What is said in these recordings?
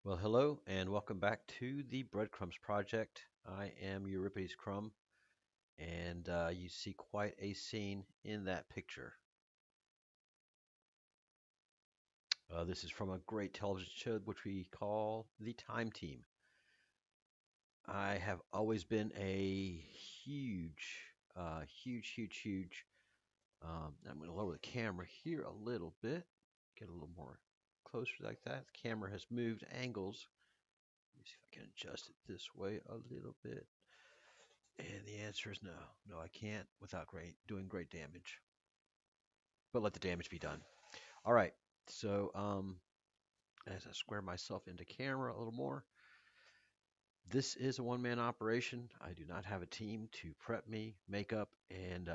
Well, hello and welcome back to the Breadcrumbs Project. I am Euripides Crumb, and you see quite a scene in that picture. This is from a great television show which we call The Time Team. I have always been a huge. I'm going to lower the camera here a little bit, get a little more closer like that. The camera has moved angles. Let me see if I can adjust it this way a little bit. And the answer is no. No, I can't without doing great damage. But let the damage be done. All right. So, as I square myself into camera a little more, this is a one-man operation. I do not have a team to prep me, make up, and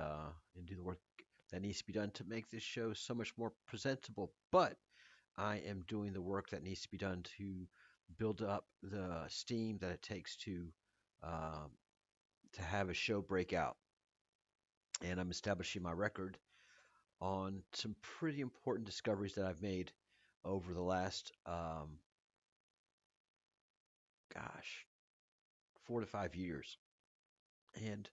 do the work that needs to be done to make this show so much more presentable. But I am doing the work that needs to be done to build up the steam that it takes um, to have a show break out. And I'm establishing my record on some pretty important discoveries that I've made over the last, gosh, 4 to 5 years. And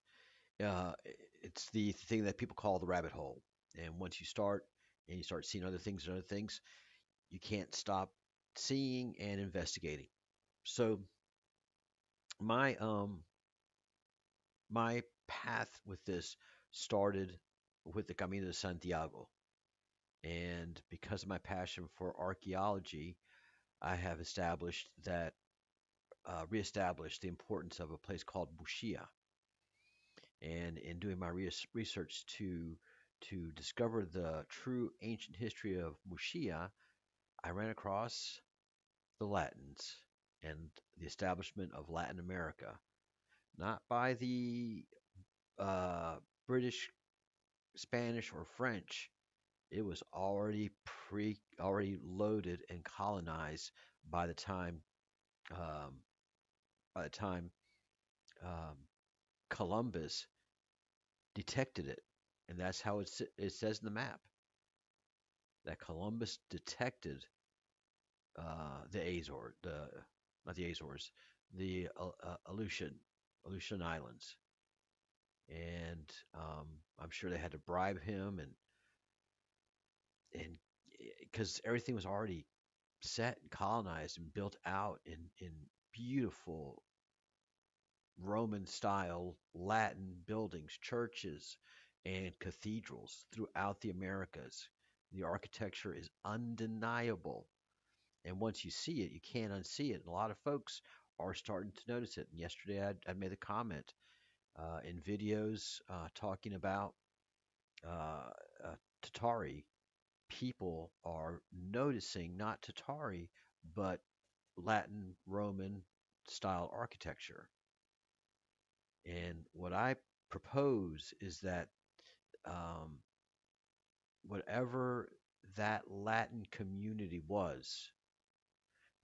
uh, it's the thing that people call the rabbit hole. And once you start and you start seeing other things, you can't stop seeing and investigating. So my my path with this started with the Camino de Santiago. And because of my passion for archaeology, I have reestablished the importance of a place called Bushia. And in doing my research to discover the true ancient history of Bushia, I ran across the Latins and the establishment of Latin America, not by the uh, British, Spanish, or French. It was already loaded and colonized by the time um, by the time um, Columbus detected it, and that's how it says in the map that Columbus detected the Azores, the not the Azores, the Aleutian Islands, and I'm sure they had to bribe him and because everything was already set and colonized and built out in beautiful Roman style Latin buildings, churches, and cathedrals throughout the Americas. The architecture is undeniable. And once you see it, you can't unsee it. And a lot of folks are starting to notice it. And yesterday I made a comment in videos talking about uh, Tatari. People are noticing not Tatari, but Latin Roman style architecture. And what I propose is that um, whatever that Latin community was,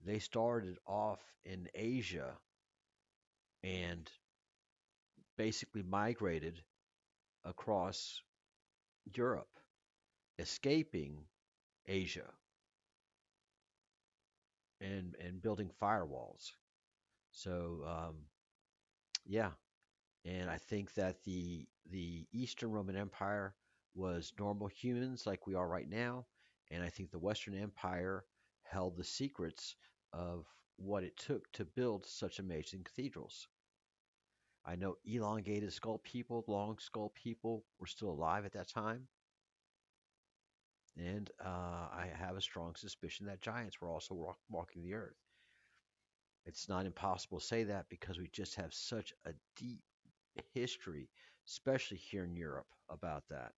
they started off in Asia and basically migrated across Europe, escaping Asia and building firewalls. So yeah, and I think that the Eastern Roman Empire was normal humans like we are right now, and I think the Western Empire held the secrets of what it took to build such amazing cathedrals. I know elongated skull people, long skull people were still alive at that time, and I have a strong suspicion that giants were also walking the earth. It's not impossible to say that because we just have such a deep history, especially here in Europe, about that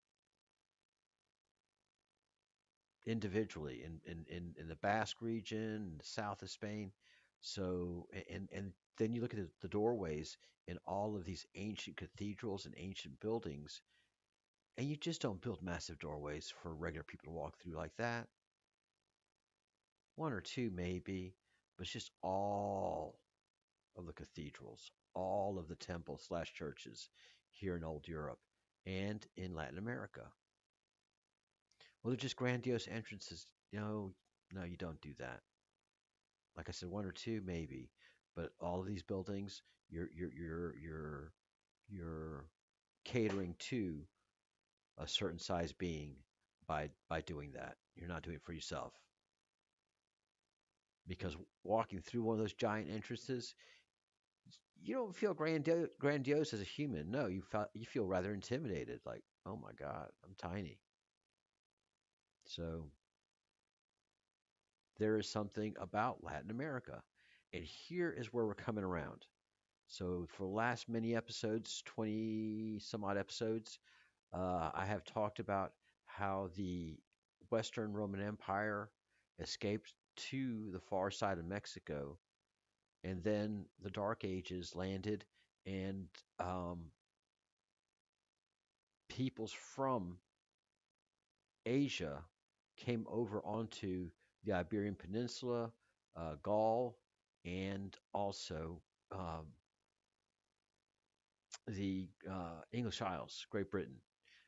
individually in the Basque region, the south of Spain. So, and then you look at the doorways in all of these ancient cathedrals and ancient buildings, and you just don't build massive doorways for regular people to walk through like that. One or two maybe, but it's just all of the cathedrals, all of the temples slash churches here in old Europe and in Latin America. Well, they're just grandiose entrances. No, no, you don't do that. Like I said, one or two maybe, but all of these buildings, you're catering to a certain size being by doing that. You're not doing it for yourself because walking through one of those giant entrances, you don't feel grandiose as a human. No, you feel rather intimidated. Like, oh my God, I'm tiny. So there is something about Latin America, and here is where we're coming around. So for the last many episodes, 20 some odd episodes, I have talked about how the Western Roman Empire escaped to the far side of Mexico, and then the Dark Ages landed, and um, peoples from Asia came over onto the Iberian Peninsula, Gaul, and also um, the English Isles, Great Britain,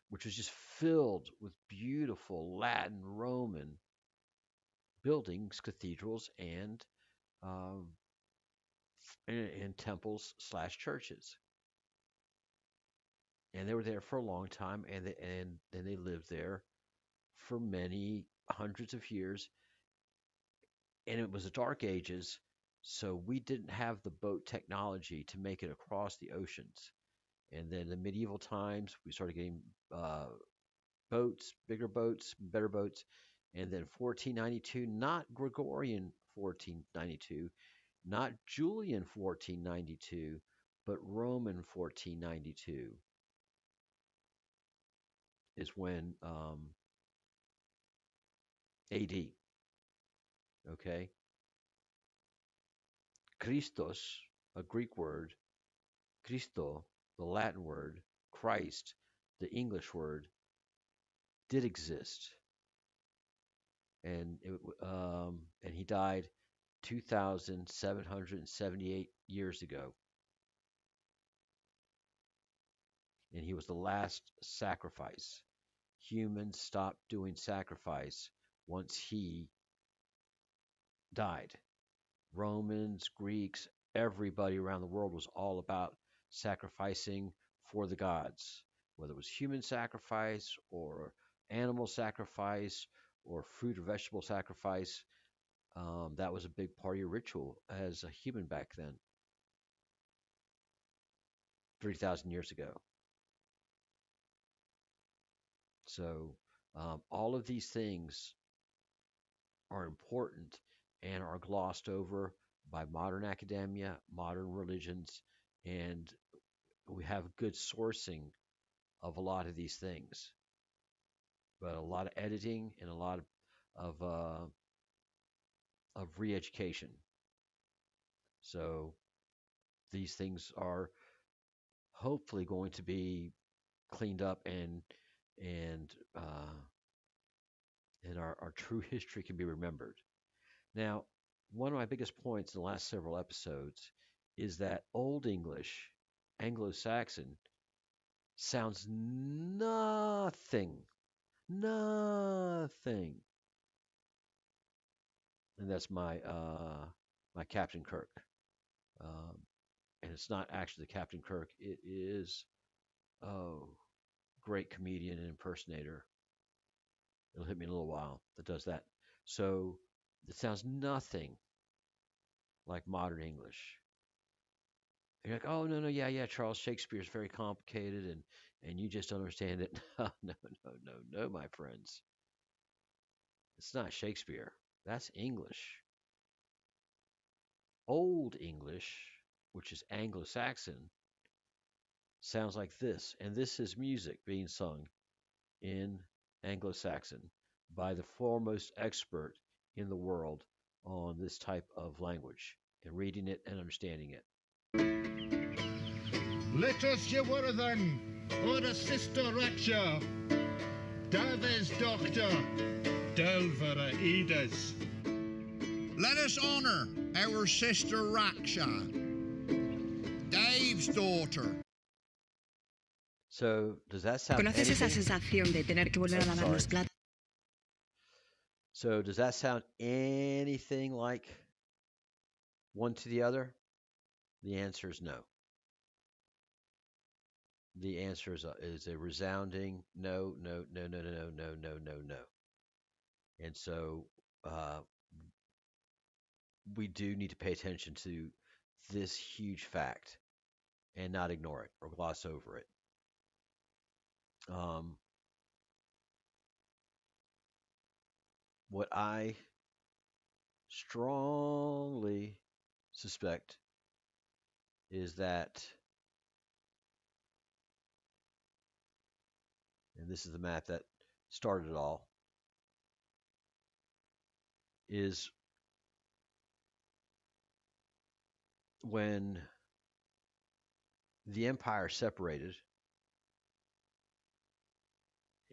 which was just filled with beautiful Latin Roman buildings, cathedrals, um, and temples slash churches. And they were there for a long time, and then they lived there for many hundreds of years. And it was the Dark Ages, so we didn't have the boat technology to make it across the oceans. And then in the medieval times, we started getting uh, boats, bigger boats, better boats. And then 1492, not Gregorian 1492, not Julian 1492, but Roman 1492 is when AD. Okay, Christos, a Greek word, Christo, the Latin word, Christ, the English word, did exist, and he died 2,778 years ago, and he was the last sacrifice. Humans stopped doing sacrifice once he died. Romans, Greeks, everybody around the world was all about sacrificing for the gods, whether it was human sacrifice or animal sacrifice or fruit or vegetable sacrifice. That was a big part of your ritual as a human back then, 3,000 years ago. So, all of these things are important and are glossed over by modern academia, modern religions, and we have good sourcing of a lot of these things, but a lot of editing and a lot of re-education. So these things are hopefully going to be cleaned up and and our true history can be remembered. Now, one of my biggest points in the last several episodes is that Old English, Anglo-Saxon, sounds nothing. And that's my Captain Kirk. Um, and it's not actually Captain Kirk. It is oh, great comedian and impersonator. It'll hit me in a little while that does that. So it sounds nothing like modern English. And you're like, oh no, yeah, Charles Shakespeare is very complicated and you just don't understand it. No, my friends. It's not Shakespeare. That's English. Old English, which is Anglo-Saxon, sounds like this. And this is music being sung in Anglo-Saxon by the foremost expert in the world on this type of language and reading it and understanding it. Let us Jewurthan, or a sister Raksha, Daves Doctor, Delvera Edas. Let us honor our sister Raksha, Dave's daughter. So, does that sound ¿Conoces esa anything? sensación de tener que volver a lavar los platos? So, does that sound anything like one to the other? The answer is no. The answer is a resounding no, no, no, no, no, no, no, no, no, no. And so uh, we do need to pay attention to this huge fact and not ignore it or gloss over it. Um, what I strongly suspect is that, and this is the map that started it all, is when the empire separated,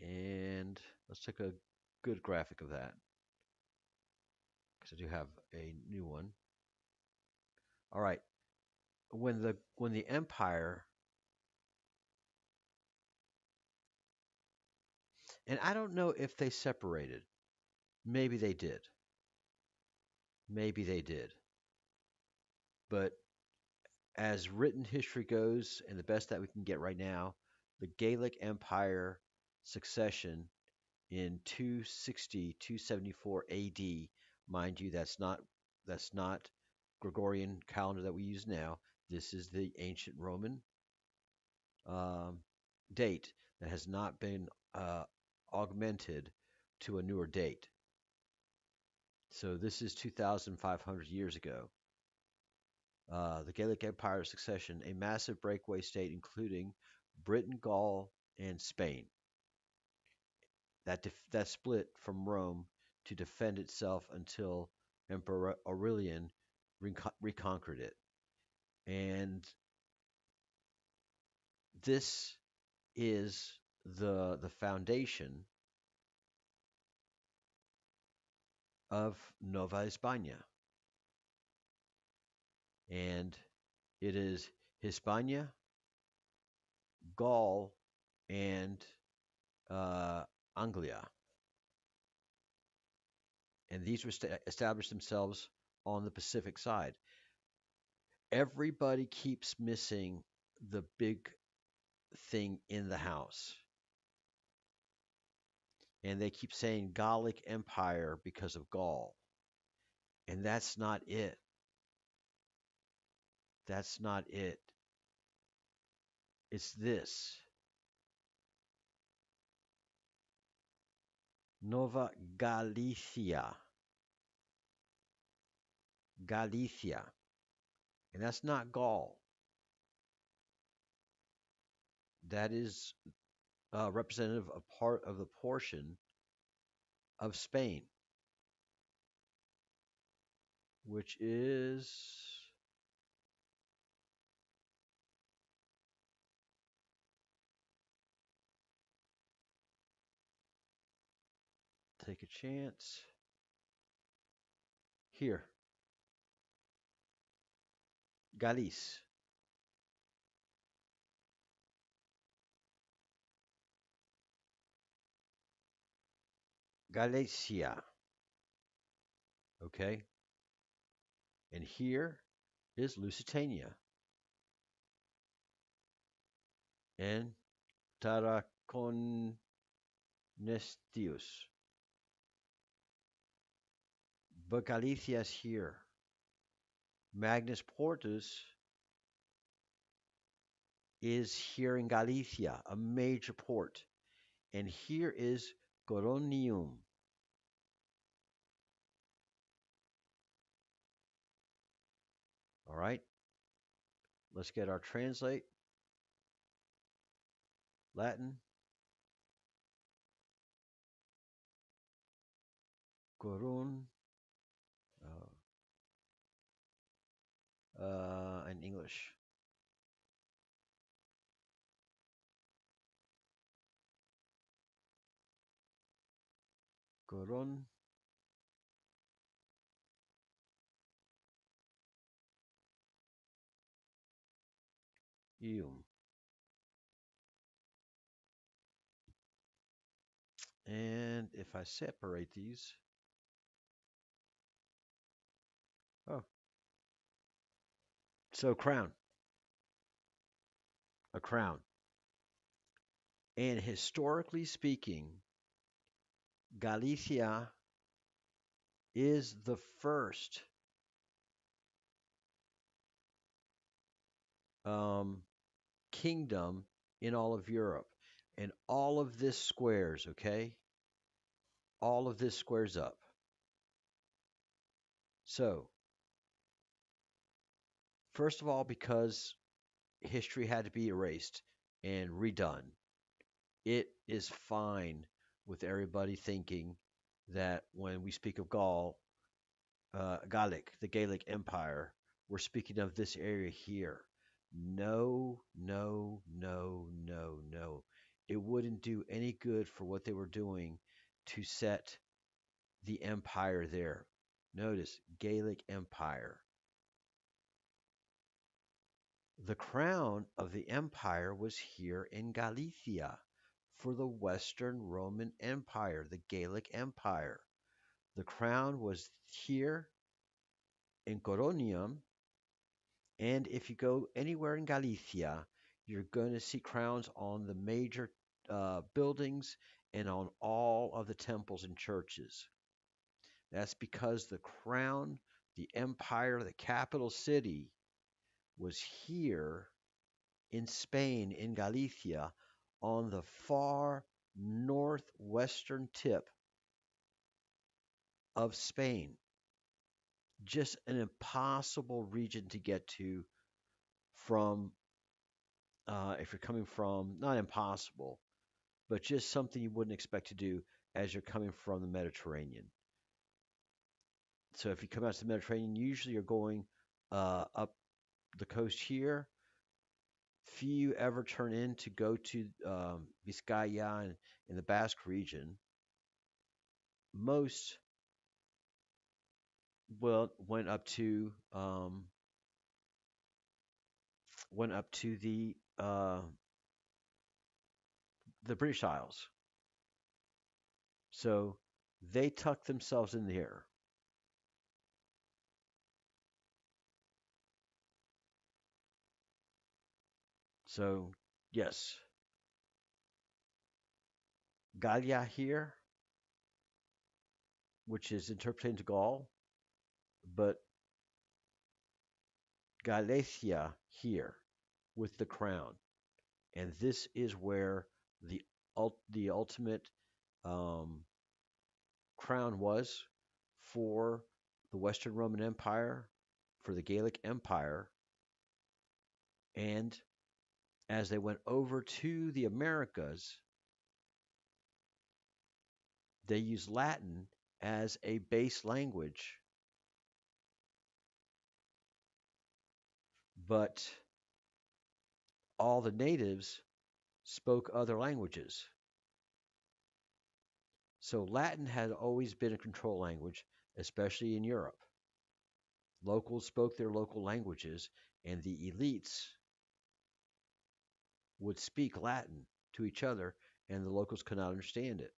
and let's take a good graphic of that because I do have a new one. All right, when the empire, and I don't know if they separated. Maybe they did. Maybe they did. But as written history goes, and the best that we can get right now, the Gaelic Empire succession in 260 274 AD, mind you, that's not Gregorian calendar that we use now. This is the ancient Roman um, date that has not been augmented to a newer date. So this is 2,500 years ago. The Gaelic Empire succession, a massive breakaway state including Britain, Gaul, and Spain. That split from Rome to defend itself until Emperor Aurelian reconquered it. And this is the foundation of Nova España. And it is Hispania, Gaul, and Anglia. And these were established themselves on the Pacific side. Everybody keeps missing the big thing in the house. And they keep saying Gallic Empire because of Gaul. And that's not it. That's not it. It's this. Nova Galicia. Galicia. And that's not Gaul. That is representative of part of the portion of Spain, which is, take a chance, here, Galice. Galicia. Okay? And here is Lusitania and Tarraconestius. But Galicia is here. Magnus Portus is here in Galicia, a major port. And here is Coronium. All right. Let's get our translate. Latin. Corun. And English. Coronium. And if I separate these, oh, So crown, a crown. And historically speaking, Galicia is the first um, kingdom in all of Europe. And all of this squares, okay? All of this squares up. So, first of all, because history had to be erased and redone, it is fine with everybody thinking that when we speak of Gaelic, the Gaelic Empire, we're speaking of this area here. No, no, no, no, no. It wouldn't do any good for what they were doing to set the empire there. Notice Gaelic Empire. The crown of the empire was here in Galicia for the Western Roman Empire, the Gaelic Empire. The crown was here in Coronium, and if you go anywhere in Galicia, you're going to see crowns on the major buildings and on all of the temples and churches. That's because the crown, the empire, the capital city was here in Spain, in Galicia, on the far northwestern tip of Spain. Just an impossible region to get to from, if you're coming from, not impossible, but just something you wouldn't expect to do as you're coming from the Mediterranean. So if you come out to the Mediterranean, usually you're going up the coast here. Few ever turn in to go to Vizcaya and in the Basque region. Most well went up to the British Isles. So they tucked themselves in there. So yes, Gallia here, which is interpreted into Gaul, but Galicia here with the crown, and this is where the ultimate um, crown was for the Western Roman Empire, for the Gaelic Empire, and as they went over to the Americas, they used Latin as a base language, but all the natives spoke other languages. So Latin had always been a control language, especially in Europe. Locals spoke their local languages, and the elites would speak Latin to each other, and the locals could not understand it.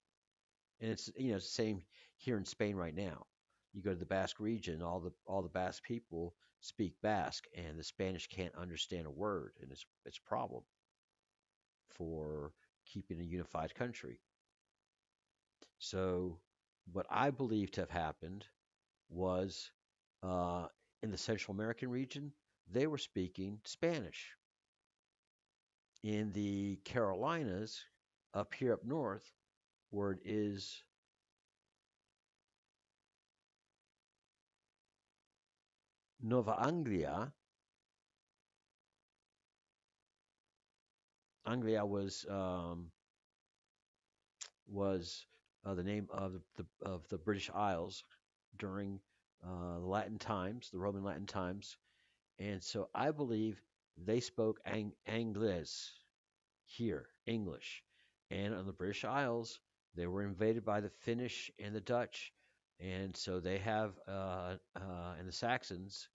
And it's the same here in Spain right now. You go to the Basque region, all the Basque people speak Basque, and the Spanish can't understand a word, and it's a problem for keeping a unified country. So, what I believe to have happened was uh, in the Central American region, they were speaking Spanish. In the Carolinas, up here up north, where it is Nova Anglia, Anglia was the name of the British Isles during the Latin times, the Roman Latin times, and so I believe they spoke Anglais here, English, and on the British Isles they were invaded by the Finnish and the Dutch, and so they have and the Saxons,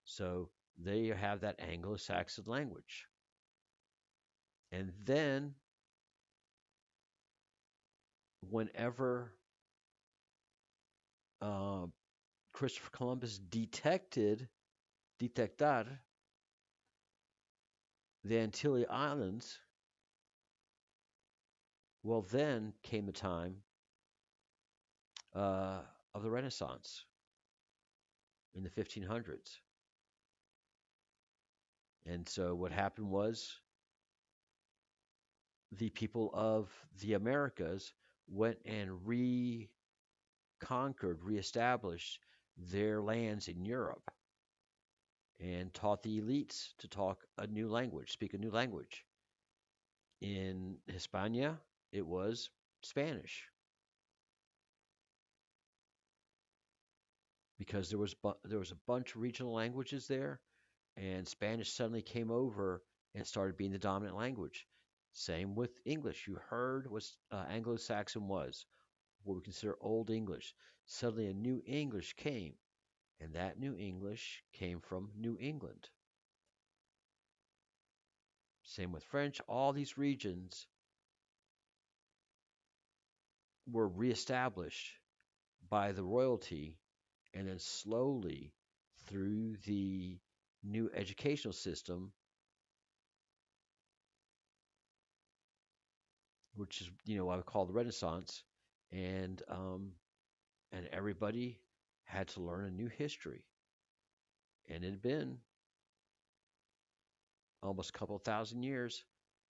so they have that Anglo-Saxon language, and then whenever uh, Christopher Columbus detectar the Antilles Islands, well, then came the time uh, of the Renaissance in the 1500s. And so what happened was the people of the Americas went and reconquered, reestablished their lands in Europe and taught the elites to talk a new language, speak a new language. In Hispania, it was Spanish because there was a bunch of regional languages there, and Spanish suddenly came over and started being the dominant language. Same with English. You heard what Anglo-Saxon was, what we consider Old English. Suddenly, a new English came, and that new English came from New England. Same with French. All these regions were reestablished by the royalty, and then slowly through the new educational system, which is what I call the Renaissance, and everybody had to learn a new history, and it had been almost a couple thousand years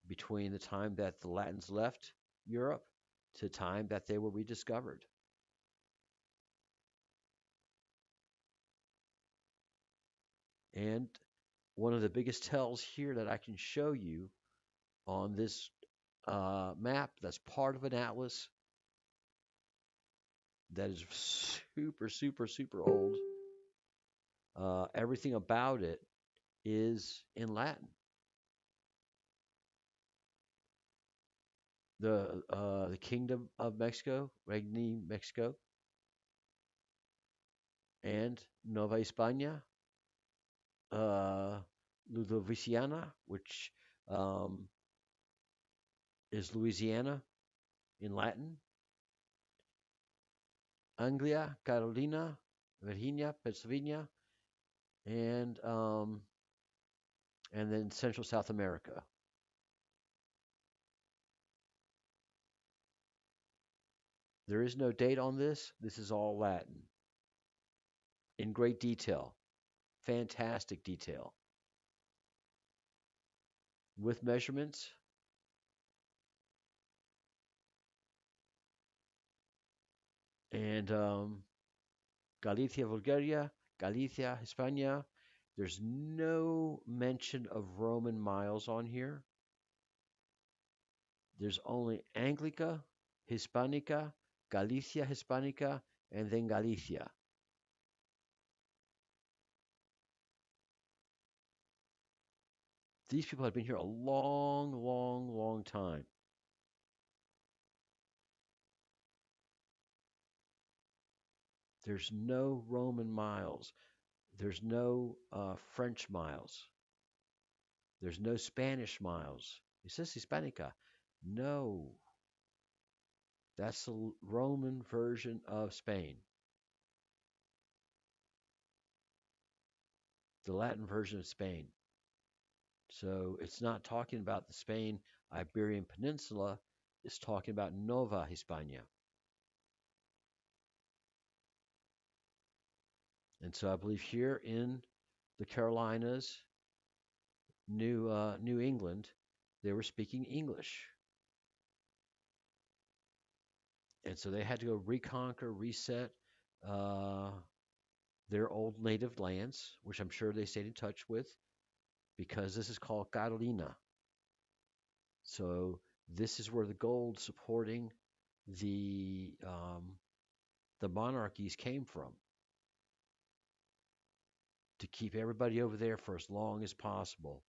between the time that the Latins left Europe to the time that they were rediscovered. And one of the biggest tells here that I can show you on this map that's part of an atlas that is super, super, super old. Everything about it is in Latin. The Kingdom of Mexico, Regni Mexico, and Nova España, uh, Ludoviciana, which um, is Louisiana in Latin, Anglia, Carolina, Virginia, Pennsylvania, and then Central South America. There is no date on this. This is all Latin in great detail, fantastic detail, with measurements. And Galicia, Bulgaria, Galicia, Hispania. There's no mention of Roman miles on here. There's only Anglica, Hispanica, Galicia Hispanica, and then Galicia. These people have been here a long, long, long time. There's no Roman miles. There's no French miles. There's no Spanish miles. It says Hispanica. No, that's the Roman version of Spain. The Latin version of Spain. So it's not talking about the Spain Iberian Peninsula, it's talking about Nova Hispania. And so I believe here in the Carolinas, New England, they were speaking English. And so they had to go reconquer, reset their old native lands, which I'm sure they stayed in touch with, because this is called Carolina. So this is where the gold supporting the monarchies came from, to keep everybody over there for as long as possible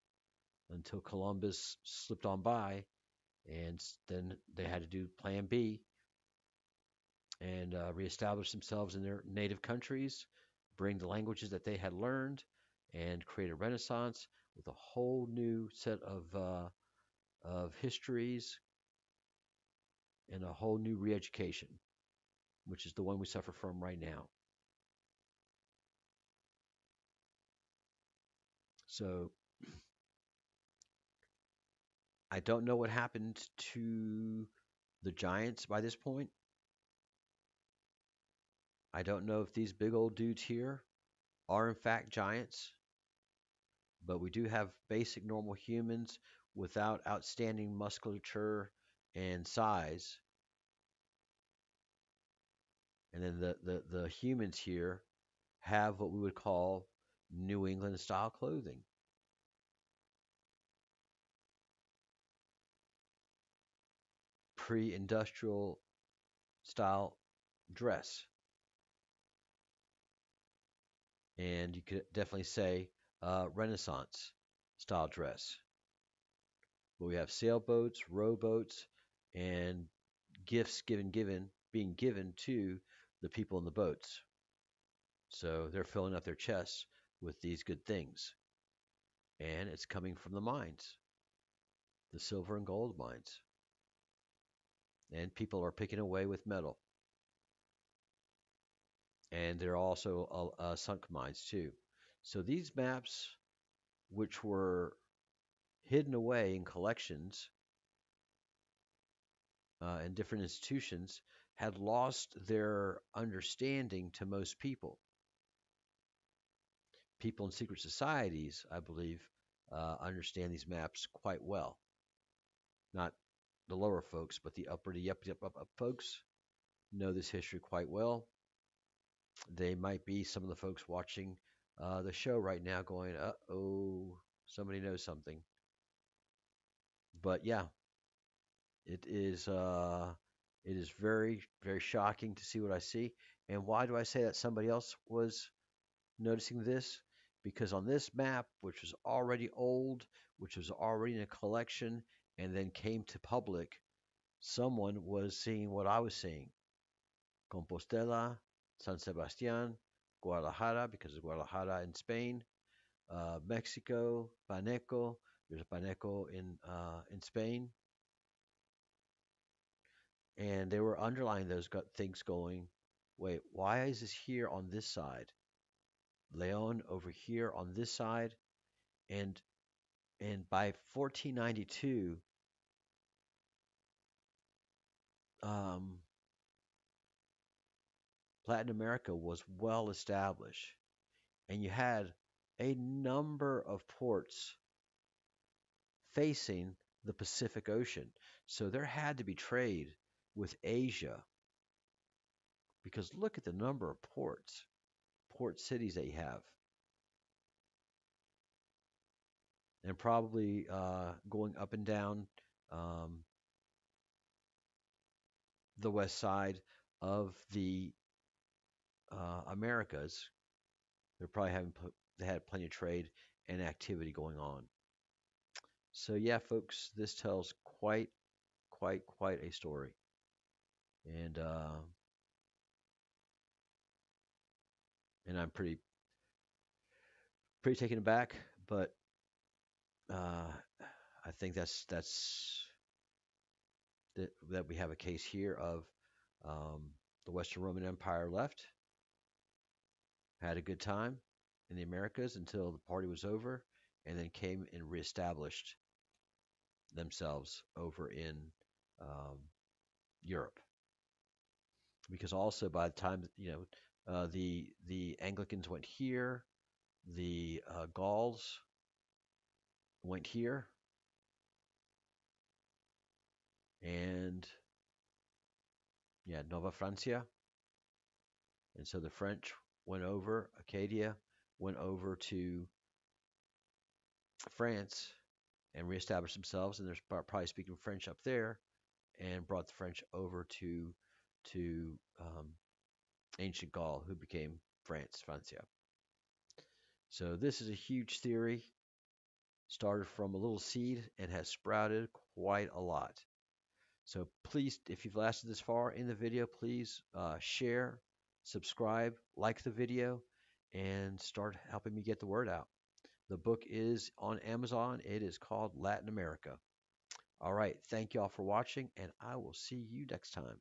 until Columbus slipped on by, and then they had to do Plan B and reestablish themselves in their native countries, bring the languages that they had learned, and create a renaissance with a whole new set of histories and a whole new re-education, which is the one we suffer from right now. So I don't know what happened to the giants by this point. I don't know if these big old dudes here are in fact giants, but we do have basic normal humans without outstanding musculature and size. And then the humans here have what we would call New England style clothing. Pre industrial style dress. And you could definitely say Renaissance style dress. But we have sailboats, rowboats, and gifts being given to the people in the boats. So they're filling up their chests with these good things. And it's coming from the mines, the silver and gold mines. And people are picking away with metal. And there are also sunk mines too. So these maps, which were hidden away in collections in different institutions, had lost their understanding to most people. People in secret societies, I believe, understand these maps quite well. Not the lower folks, but the upper, the up folks know this history quite well. They might be some of the folks watching the show right now going, oh, somebody knows something. But yeah, it is very, very shocking to see what I see. And why do I say that somebody else was noticing this? Because on this map, which was already old, which was already in a collection, and then came to public, someone was seeing what I was seeing. Compostela, San Sebastian, Guadalajara, because of Guadalajara in Spain, Mexico, Paneco. There's a Paneco in Spain, and they were underlying those things, going, "Wait, why is this here on this side? Leon over here on this side." And by 1492, um, Latin America was well established, and you had a number of ports facing the Pacific Ocean. So there had to be trade with Asia, because look at the number of ports, port cities that you have. And probably going up and down um, the west side of the Americas. They're probably they had plenty of trade and activity going on. So yeah, folks, this tells quite a story, and I'm pretty taken aback, but uh, I think that we have a case here of the Western Roman Empire left, had a good time in the Americas until the party was over, and then came and reestablished themselves over in um, Europe. Because also by the time the Anglicans went here, the Gauls went here, and yeah, Nova Francia, and so the French went over, Acadia went over to France and reestablished themselves, and they're probably speaking French up there, and brought the French over to ancient Gaul, who became Francia. So this is a huge theory, started from a little seed and has sprouted quite a lot. So please, if you've lasted this far in the video, please share, subscribe, like the video, and start helping me get the word out. The book is on Amazon. It is called Latin America. All right. Thank you all for watching, and I will see you next time.